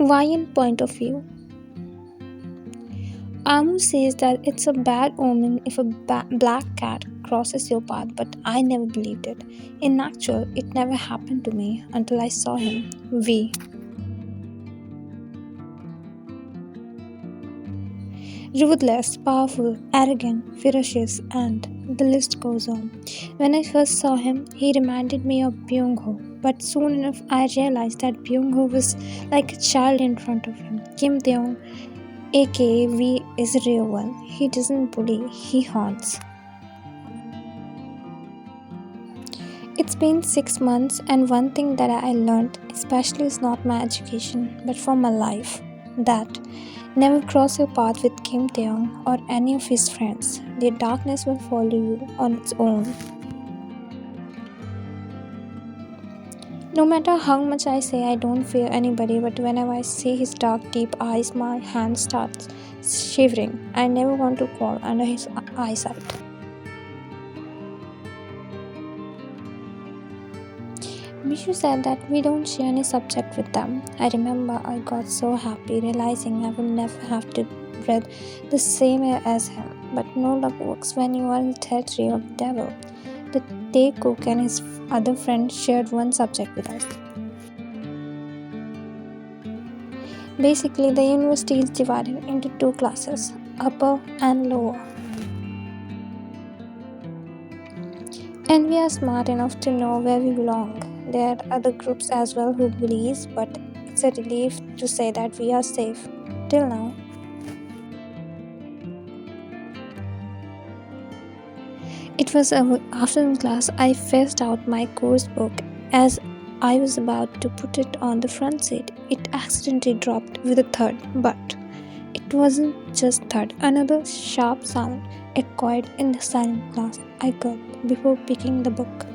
Why point of view? Amu says that it's a bad omen if a black cat crosses your path, but I never believed it. In actual, it never happened to me until I saw him. V. Ruthless, powerful, arrogant, ferocious, and the list goes on. When I first saw him, he reminded me of Byung-ho, but soon enough I realized that Byung-ho was like a child in front of him. Kim Taehyung, aka V, is a real one. He doesn't bully, he haunts. It's been 6 months, and one thing that I learned, especially is not my education, but for my life, that never cross your path with Kim Taehyung or any of his friends. Their darkness will follow you on its own. No matter how much I say I don't fear anybody, but whenever I see his dark, deep eyes, my hand starts shivering. I never want to crawl under his eyesight. Mishu said that we don't share any subject with them. I remember I got so happy realizing I will never have to breathe the same air as him. But no luck works when you are in the territory of the devil. The day cook and his other friend shared one subject with us. Basically, the university is divided into two classes, upper and lower. And we are smart enough to know where we belong. There are other groups as well who bullies, but it's a relief to say that we are safe. Till now. It was afternoon class. I fetched out my course book as I was about to put it on the front seat. It accidentally dropped with a thud, but it wasn't just thud. Another sharp sound echoed in the silent class. I gulped before picking the book.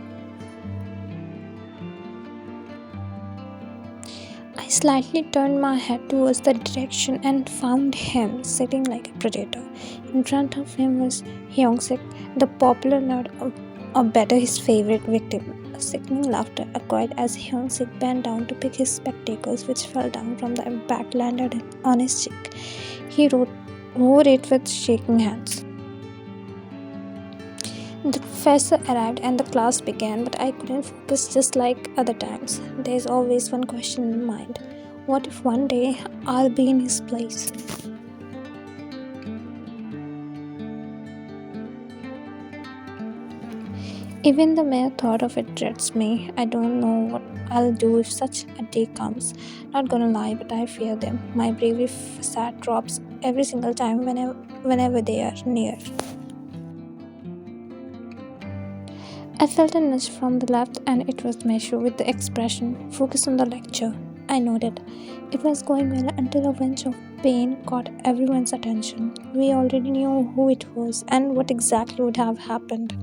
I slightly turned my head towards the direction and found him sitting like a predator. In front of him was Hyung-sik, the popular nerd, or better, his favorite victim. A sickening laughter echoed as Hyung-sik bent down to pick his spectacles, which fell down from the impact, landed on his cheek. He wore it with shaking hands. The professor arrived and the class began, but I couldn't focus just like other times. There's always one question in mind. What if one day I'll be in his place? Even the mere thought of it dreads me. I don't know what I'll do if such a day comes. Not gonna lie, but I fear them. My bravery facade drops every single time whenever they are near. I felt a nudge from the left, and it was Meshu with the expression, "Focus on the lecture." I nodded. It was going well until a winch of pain caught everyone's attention. We already knew who it was and what exactly would have happened.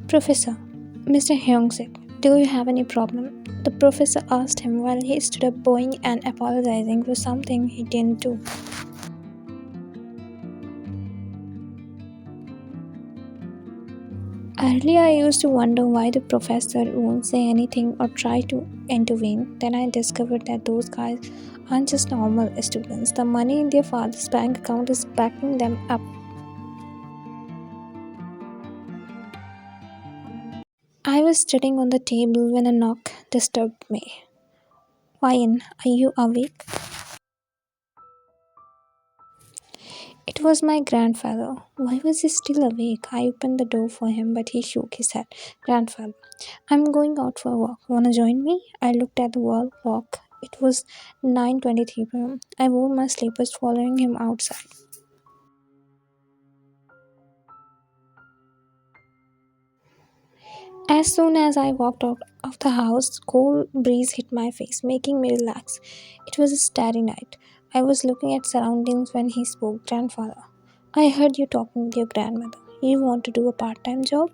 "Professor, Mr. Hyung-sik, do you have any problem?" The professor asked him while he stood up bowing and apologizing for something he didn't do. Earlier, I used to wonder why the professor won't say anything or try to intervene. Then I discovered that those guys aren't just normal students. The money in their father's bank account is backing them up. I was sitting on the table when a knock disturbed me. "Ryan, are you awake?" It was my grandfather. Why was he still awake? I opened the door for him, but he shook his head. "Grandfather, I'm going out for a walk. Wanna join me?" I looked at the wall clock. It was 9:23 p.m. I wore my slippers following him outside. As soon as I walked out of the house, cool breeze hit my face, making me relax. It was a starry night. I was looking at surroundings when he spoke. "Grandfather, I heard you talking with your grandmother. You want to do a part-time job?"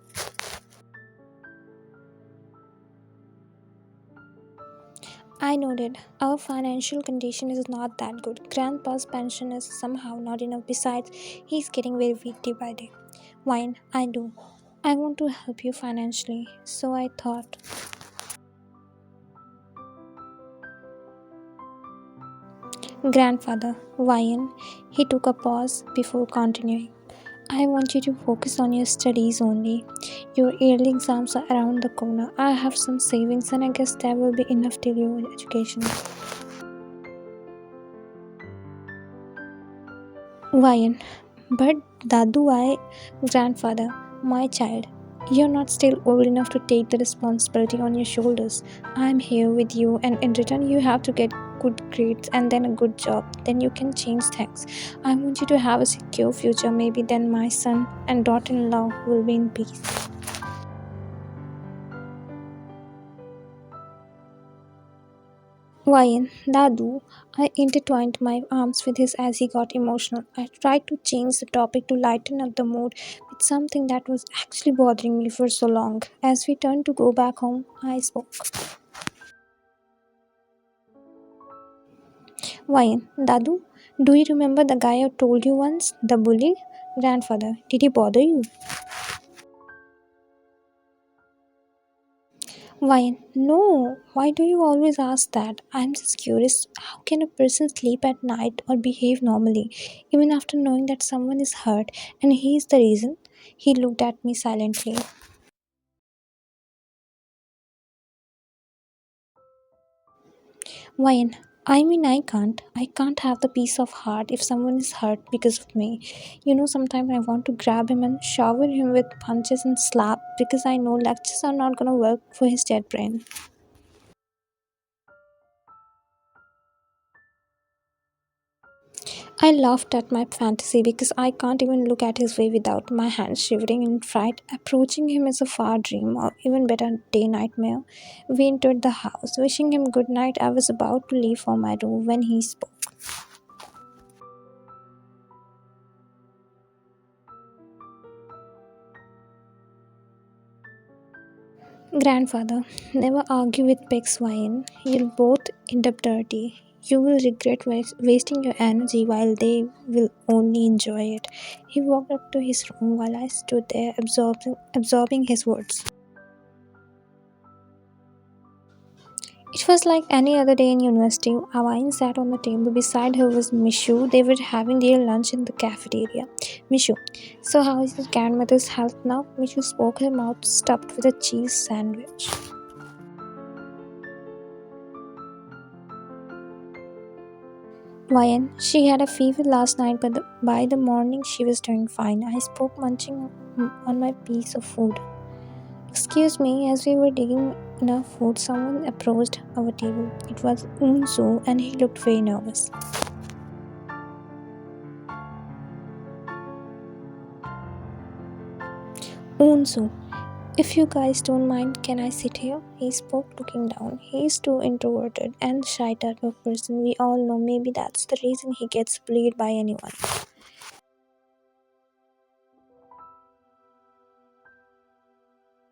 I nodded. "Our financial condition is not that good. Grandpa's pension is somehow not enough. Besides, he's getting very weak day by day." "Wine, I do. I want to help you financially, so I thought. Grandfather, Ryan, he took a pause before continuing. I want you to focus on your studies only. Your yearly exams are around the corner. I have some savings and I guess that will be enough till your education. Ryan, but Dadu, grandfather, my child, you're not still old enough to take the responsibility on your shoulders. I'm here with you, and in return, you have to get good grades and then a good job. Then you can change things. I want you to have a secure future. Maybe then my son and daughter in law will be in peace. Ryan, Dadu, I intertwined my arms with his as he got emotional. I tried to change the topic to lighten up the mood with something that was actually bothering me for so long. As we turned to go back home, I spoke. Ryan, Dadu, do you remember the guy I told you once? The bully? Grandfather, did he bother you? Ryan, no. Why do you always ask that? I'm just curious. How can a person sleep at night or behave normally, even after knowing that someone is hurt and he is the reason? He looked at me silently. Ryan, I mean, I can't. I can't have the peace of heart if someone is hurt because of me. Sometimes I want to grab him and shower him with punches and slap because I know lectures are not gonna work for his dead brain. I laughed at my fantasy because I can't even look at his way without my hands shivering in fright. Approaching him is a far dream, or even better, day nightmare. We entered the house. Wishing him good night, I was about to leave for my room when he spoke. Grandfather, never argue with pigs, Wine. You'll both end up dirty. You will regret wasting your energy while they will only enjoy it. He walked up to his room while I stood there absorbing his words. It was like any other day in university. Awain sat on the table. Beside her was Mishu. They were having their lunch in the cafeteria. Mishu, so how is your grandmother's health now? Mishu spoke, her mouth stuffed with a cheese sandwich. Ryan, she had a fever last night, but by the morning she was doing fine. I spoke, munching on my piece of food. Excuse me, as we were digging in our food, someone approached our table. It was Unsu, and he looked very nervous. Unsu, if you guys don't mind, can I sit here? He spoke, looking down. He's too introverted and shy type of person. We all know maybe that's the reason he gets bullied by anyone.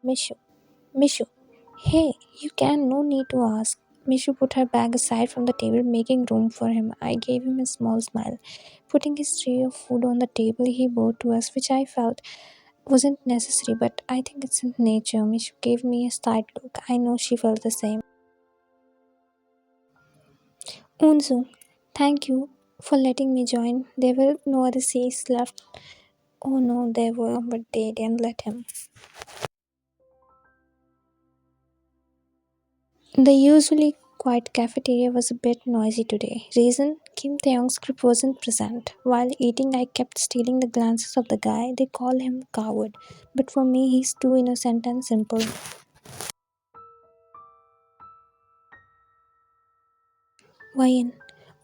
Mishu, Mishu, hey, you can, no need to ask. Mishu put her bag aside from the table, making room for him. I gave him a small smile. Putting his tray of food on the table, he bowed to us, which I felt wasn't necessary, but I think it's in nature. Mishu gave me a side look. I know she felt the same. Unzu, thank you for letting me join. There were no other seats left. Oh no, there were, but they didn't let him. The usually quiet cafeteria was a bit noisy today. Reason? Kim Taehyung's group wasn't present. While eating, I kept stealing the glances of the guy. They call him coward, but for me, he's too innocent and simple. Why?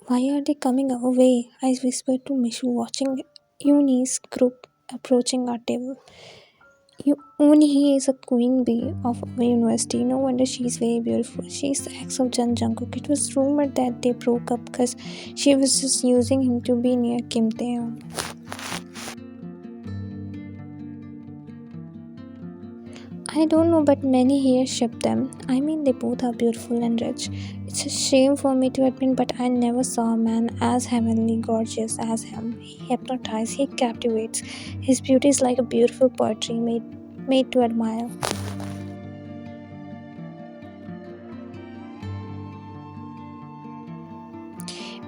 Why are they coming our way? I whispered to Mishu, watching Uni's group approaching our table. Uni is a queen bee of our university. No wonder she's very beautiful. She's the ex of Jan Jungkook. It was rumored that they broke up because she was just using him to be near Kim Taehyung. I don't know, but many here ship them. I mean, they both are beautiful and rich. It's a shame for me to admit, but I never saw a man as heavenly gorgeous as him. He hypnotizes, he captivates. His beauty is like a beautiful poetry made made to admire.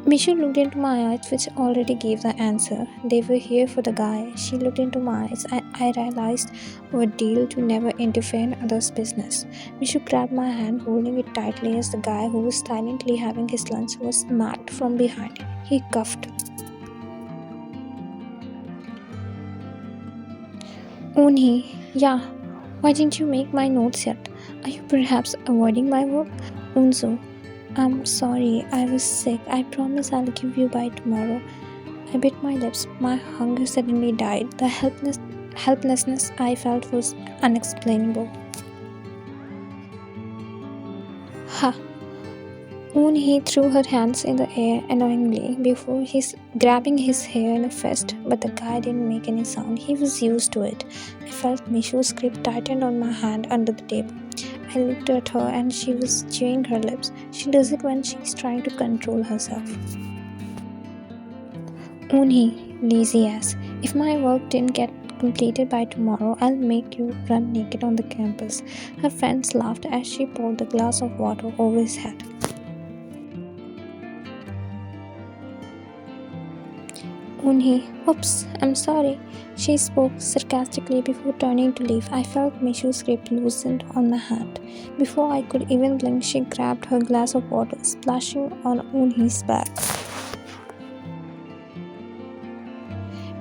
Mishu looked into my eyes, which already gave the answer. They were here for the guy. She looked into my eyes, and I realized our deal to never interfere in others' business. Mishu grabbed my hand, holding it tightly as the guy who was silently having his lunch was smacked from behind. He coughed. Uni, yeah, why didn't you make my notes yet? Are you perhaps avoiding my work? Unsu, I'm sorry, I was sick. I promise I'll give you by tomorrow. I bit my lips. My hunger suddenly died. The helplessness I felt was unexplainable. Ha! He threw her hands in the air annoyingly before his grabbing his hair in a fist, but the guy didn't make any sound. He was used to it. I felt Mishu's grip tightened on my hand under the table. I looked at her and she was chewing her lips. She does it when she's trying to control herself. Unhi, lazy ass. If my work didn't get completed by tomorrow, I'll make you run naked on the campus. Her friends laughed as she poured the glass of water over his head. Unhi, oops, I'm sorry. She spoke sarcastically before turning to leave. I felt Mishu's grip loosened on my hand. Before I could even blink, she grabbed her glass of water, splashing on Unhi's back.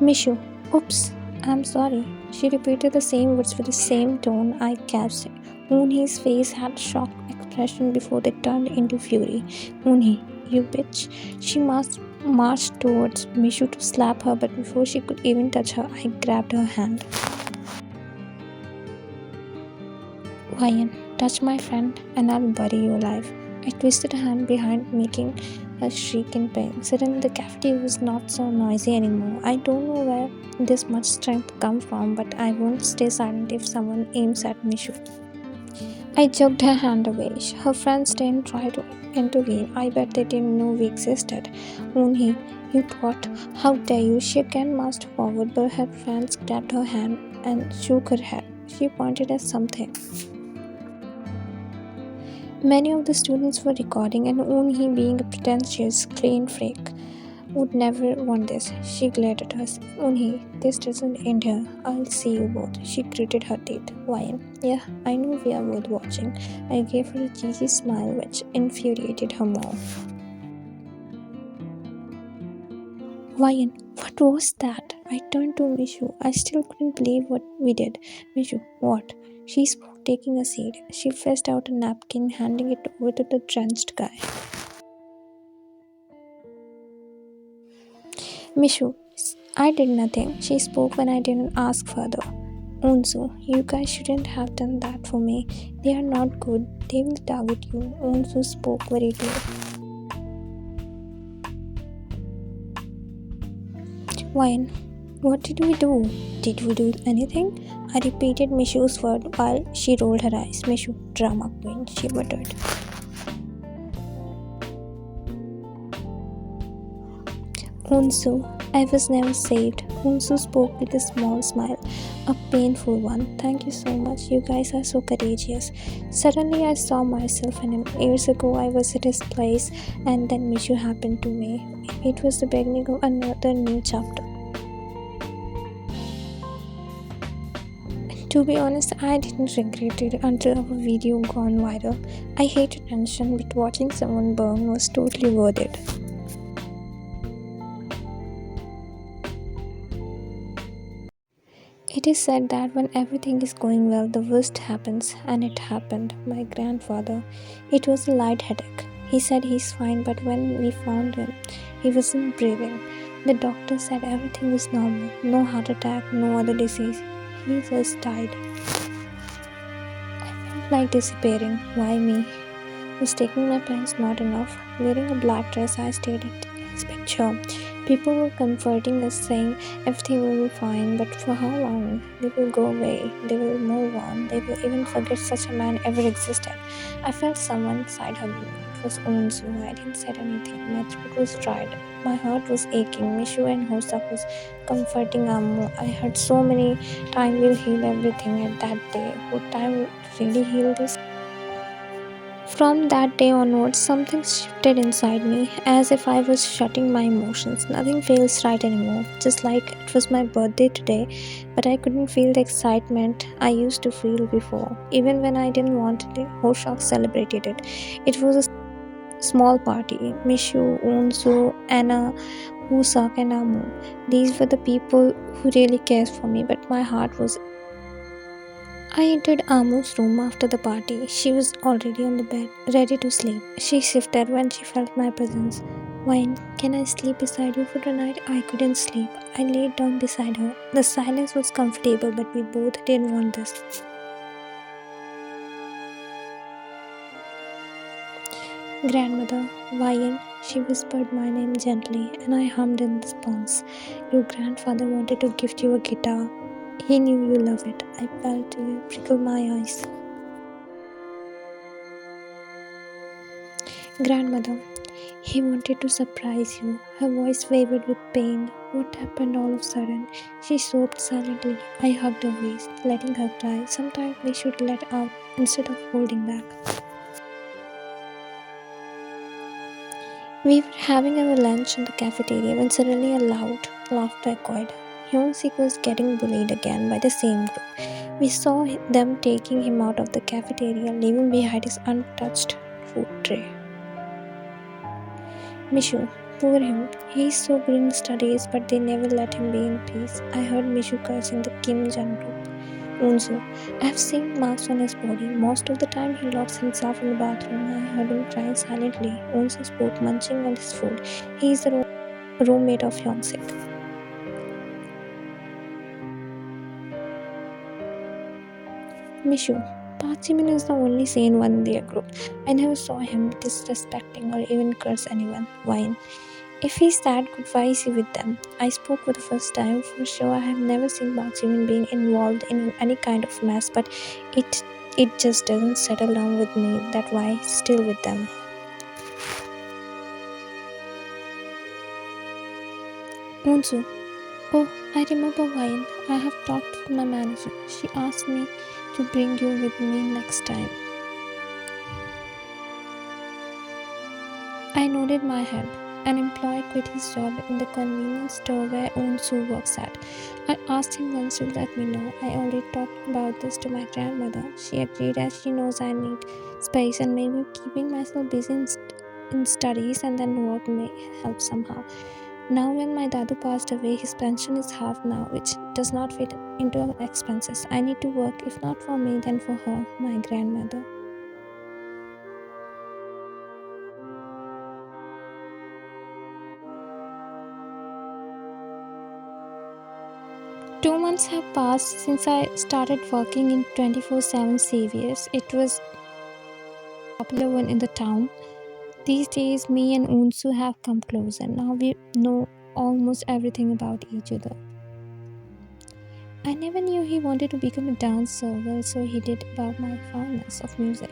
Mishu, oops, I'm sorry. She repeated the same words with the same tone. I gasped. Unhi's face had a shocked expression before they turned into fury. Unhi, you bitch. She marched towards Mishu to slap her, but before she could even touch her, I grabbed her hand. Ryan, touch my friend and I'll bury you alive. I twisted her hand behind, making her shriek in pain. Suddenly, the cafeteria was not so noisy anymore. I don't know where this much strength comes from, but I won't stay silent if someone aims at Mishu. I jerked her hand away. Her friends didn't try to intervene. I bet they didn't know we existed. Unhi, you thought, how dare you? She again marched forward, but her friends grabbed her hand and shook her head. She pointed at something. Many of the students were recording, and Unhi, being a pretentious, clean freak, would never want this. She glared at us. Unhi, this doesn't end here. I'll see you both. She gritted her teeth. Why? Yeah, I know we are both watching. I gave her a cheesy smile which infuriated her more. Ryan, what was that? I turned to Mishu. I still couldn't believe what we did. Mishu, what? She spoke, taking a seat. She fetched out a napkin, handing it over to the drenched guy. Mishu, I did nothing. She spoke when I didn't ask further. Unsu, you guys shouldn't have done that for me. They are not good. They will target you. Unsu spoke very low. Ryan, what did we do? Did we do anything? I repeated Mishu's word while she rolled her eyes. Mishu, drama queen, she muttered. Unsu, I was never saved. Unsu spoke with a small smile, a painful one. Thank you so much. You guys are so courageous. Suddenly, I saw myself in him. Years ago, I was at his place, and then Mishu happened to me. Maybe it was the beginning of another new chapter. To be honest, I didn't regret it until our video gone viral. I hate attention, but watching someone burn was totally worth it. It is said that when everything is going well, the worst happens, and it happened. My grandfather, it was a light headache. He said he's fine, but when we found him, he wasn't breathing. The doctor said everything was normal, no heart attack, no other disease. He just died. I felt like disappearing. Why me? Was taking my pants not enough? Wearing a black dress, I stared at his picture. People were comforting us, saying everything will be fine, but for how long? They will go away, they will move on, they will even forget such a man ever existed. I felt someone side hugging me. was Unsu. I didn't say anything. My throat was dried. My heart was aching. Mishu and Hosak was comforting Ammu. I heard so many time will heal everything at that day. Would time really heal this? From that day onwards, something shifted inside me, as if I was shutting my emotions. Nothing feels right anymore, just like it was my birthday today, but I couldn't feel the excitement I used to feel before. Even when I didn't want it, Hoshak celebrated it. It was a small party. Mishu, Unsu, Anna, Husak, and Amu. These were the people who really cared for me, but my heart was. I entered Amu's room after the party. She was already on the bed, ready to sleep. She shifted when she felt my presence. Wine, can I sleep beside you for the night? I couldn't sleep. I laid down beside her. The silence was comfortable, but we both didn't want this. Grandmother, Wine, she whispered my name gently, and I hummed in response. Your grandfather wanted to gift you a guitar. He knew you love it. I felt you prickle my eyes. Grandmother, he wanted to surprise you. Her voice wavered with pain. What happened all of a sudden? She sobbed silently. I hugged her waist, letting her cry. Sometimes we should let out instead of holding back. We were having our lunch in the cafeteria when suddenly a loud laughter echoed. Hyung-sik was getting bullied again by the same group. We saw them taking him out of the cafeteria, leaving behind his untouched food tray. Mishu, poor him. He's so good in studies, but they never let him be in peace. I heard Mishu cursing the Kim Jong group. Unsu, I've seen marks on his body. Most of the time, he locks himself in the bathroom. I heard him crying silently. Unsu spoke, munching on his food. He's the roommate of Hyungsik. Mishu, Park Jimin is the only sane one in their group. I never saw him disrespecting or even curse anyone. Wine. If he's that good, why is he with them? I spoke for the first time. For sure, I have never seen Park Jimin being involved in any kind of mess, but it just doesn't settle down with me that why he's still with them. Unsu. Oh, I remember Wine. I have talked with my manager. She asked me to bring you with me next time. I nodded my head. An employee quit his job in the convenience store where Unsu works at. I asked him once to let me know. I already talked about this to my grandmother. She agreed as she knows I need space and maybe keeping myself busy in studies and then work may help somehow. Now when my dadu passed away, his pension is half now, which does not fit into our expenses. I need to work, if not for me, then for her, my grandmother. 2 months have passed since I started working in 24/7 CVS. It was a popular one in the town. These days, me and Unsu have come closer. Now we know almost everything about each other. I never knew he wanted to become a dancer, well, so he did about my fondness of music.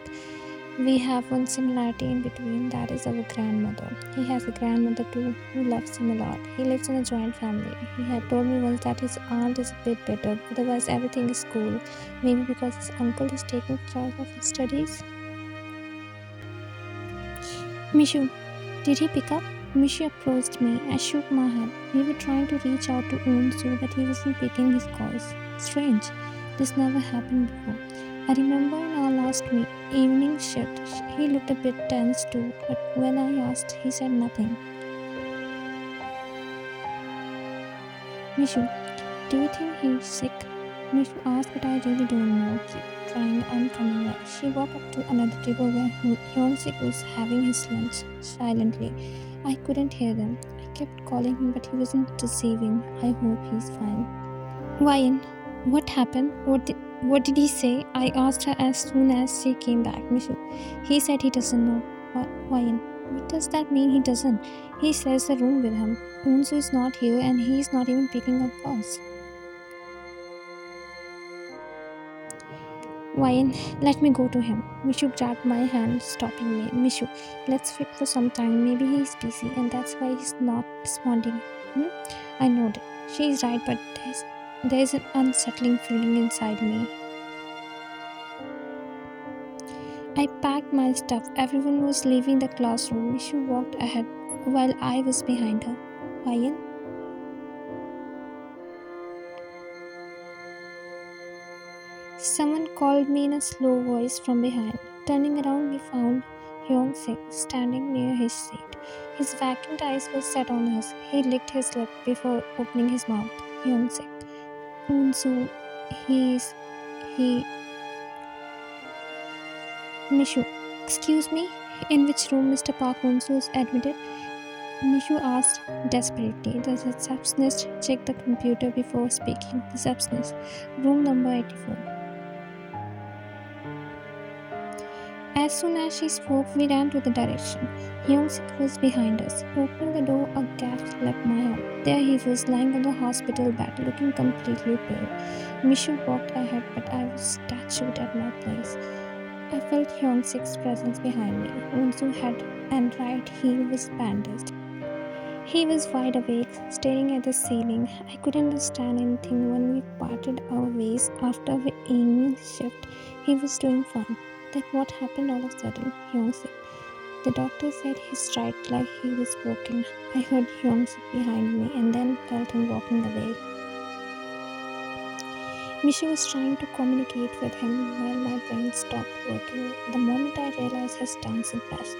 We have one similarity in between, that is our grandmother. He has a grandmother too who loves him a lot. He lives in a joint family. He had told me once that his aunt is a bit better, otherwise everything is cool. Maybe because his uncle is taking charge of his studies. Mishu, did he pick up? Mishu approached me. I shook my head. We were trying to reach out to Unsu, but he wasn't picking his calls. Strange. This never happened before. I remember in our last evening shift, he looked a bit tense too, but when I asked, he said nothing. Mishu, do you think he's sick? Mishu asked, but I really don't know. Keep trying, I'm coming back. She walked up to another table where Hyunsik was having his lunch silently. I couldn't hear them. I kept calling him, but he wasn't receiving. I hope he's fine. Wine, what happened? What did he say? I asked her as soon as she came back. Mishu, he said he doesn't know. Wine, what does that mean he doesn't? He shares the room with him. Unsu is not here and he is not even picking up calls. Why? Let me go to him. Mishu grabbed my hand, stopping me. Mishu, let's wait for some time. Maybe he's busy and that's why he's not responding. Hmm? I nodded. She's right, but there's an unsettling feeling inside me. I packed my stuff. Everyone was leaving the classroom. Mishu walked ahead while I was behind her. Why? Someone called me in a slow voice from behind. Turning around, we found Hyung Sik standing near his seat. His vacant eyes were set on us. He licked his lip before opening his mouth. Hyung Sik. Unsu. He's. He. Mishu. Excuse me? In which room Mr. Park Unsu is admitted? Mishu asked desperately. The receptionist checked the computer before speaking. Receptionist. Room number 84. As soon as she spoke, we ran to the direction. Hyung-sik was behind us. Opening the door, a gasp left my heart. There he was, lying on the hospital bed, looking completely pale. Mishu walked ahead, but I was tattooed at my place. I felt Hyung-sik's presence behind me. Unsu had and right heel was bandaged. He was wide awake, staring at the ceiling. I couldn't understand anything when we parted our ways after the evening shift. He was doing fine. Then what happened all of a sudden? Hyung said. The doctor said his right leg he was broken. I heard Hyung sit behind me and then felt him walking away. Misha was trying to communicate with him while my brain stopped working. The moment I realized his tongue's impressed.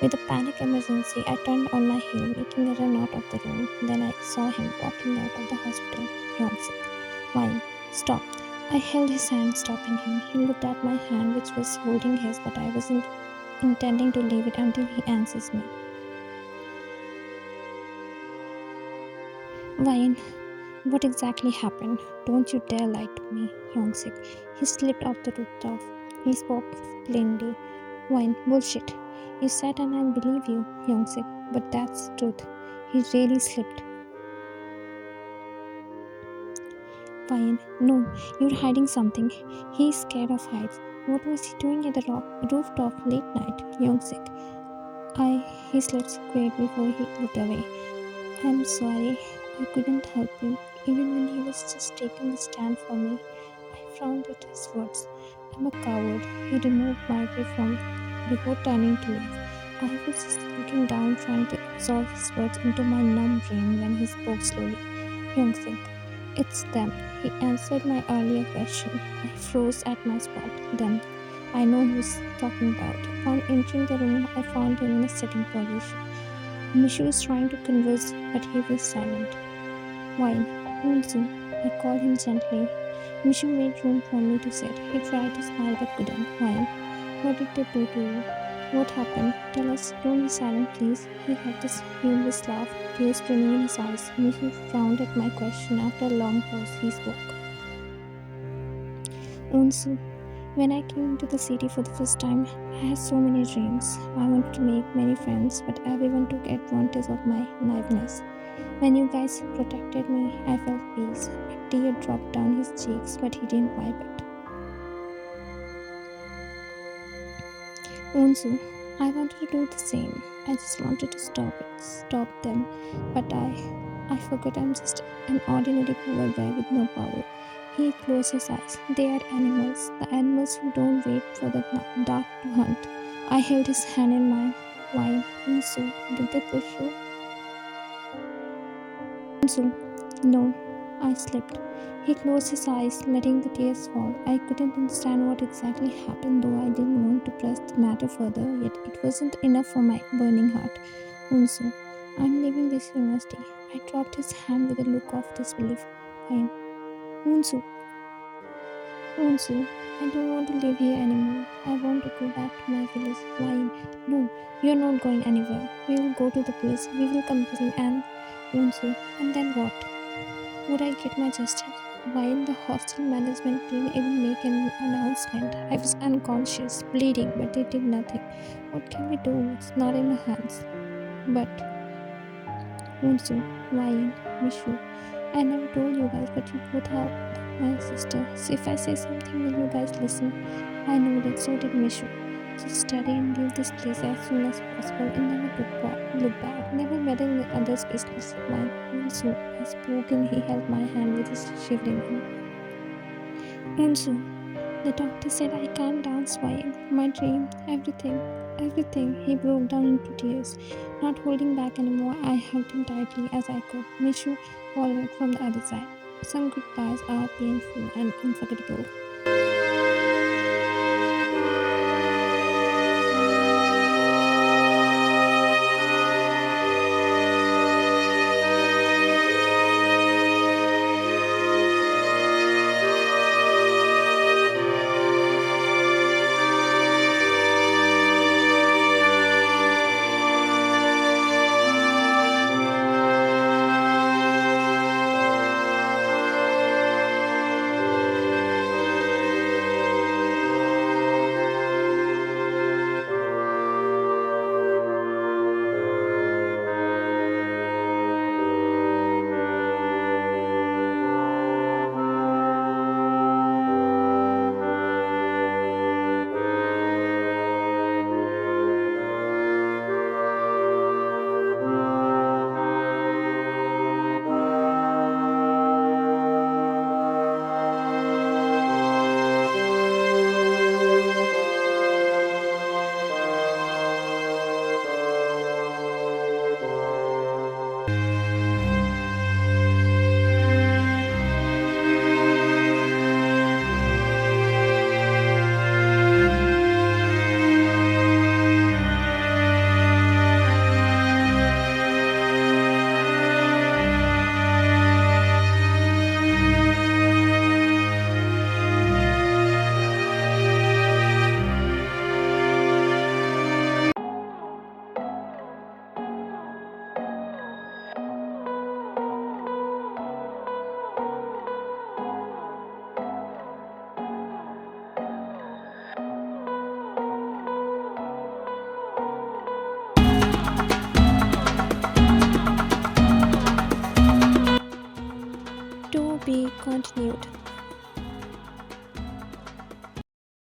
With a panic emergency, I turned on my heel, making a run out of the room. Then I saw him walking out of the hospital. Hyung-sik. Why? Stop. I held his hand, stopping him. He looked at my hand, which was holding his, but I wasn't intending to leave it until he answers me. Why? What exactly happened? Don't you dare lie to me, Hyung-sik. He slipped off the rooftop. He spoke plainly. Wine, bullshit. You said and I believe you, Hyung-sik, but that's the truth. He really slipped. Wine, no, you're hiding something. He's scared of heights. What was he doing at the rooftop late night, Hyung-sik? He slipped quiet before he looked away. I'm sorry, I couldn't help him, even when he was just taking a stand for me. I frowned at his words. I'm a coward. He removed my grip from before turning to leave. I was just looking down, trying to absorb his words into my numb brain when he spoke slowly. Hyung-sik, it's them. He answered my earlier question. I froze at my spot. Them. I know who he's talking about. Upon entering the room, I found him in a sitting position. Mishu was trying to converse, but he was silent. While Unsu, I called him gently. Mishu made room for me to sit. He tried to smile but couldn't. While, what did they do to you? What happened? Tell us. Don't be silent, please. He had this humorous laugh, tears brimming in his eyes. Mishu frowned at my question. After a long pause, he spoke. Unsu, when I came into the city for the first time, I had so many dreams. I wanted to make many friends, but everyone took advantage of my naiveness. When you guys protected me, I felt peace. A tear dropped down his cheeks, but he didn't wipe it. Unsu, I wanted to do the same. I just wanted to stop them, but I forgot I'm just an ordinary poor guy with no power. He closed his eyes. They are animals, the animals who don't wait for the dark to hunt. I held his hand in mine. Why, Unsu, did they push you? Unsu, no, I slipped. He closed his eyes, letting the tears fall. I couldn't understand what exactly happened, though I didn't want to press the matter further, yet it wasn't enough for my burning heart. Unsu, I'm leaving this university. I dropped his hand with a look of disbelief. Fine. Unsu, Unsu, I don't want to live here anymore. I want to go back to my village. Why? No, you're not going anywhere. We will go to the police. We will complain and Unsu, and then what? Would I get my justice? While the hostel management didn't even make an announcement, I was unconscious, bleeding, but they did nothing. What can we do? It's not in our hands. But Unsu, Ryan, Mishu, I never told you guys, but you both have My sister. So if I say something, will you guys listen? I nodded, so did Mishu. So study and leave this place as soon as possible and never look back. Never meddle in others' business. Mine. Unsu. I spoke and he held my hand with his shivering hand. Unsu, the doctor said I can't dance fine. My dream, everything, everything. He broke down into tears, not holding back anymore. I hugged him tightly as I could. Mishu followed from the other side. Some goodbyes are painful and unforgettable. To be continued.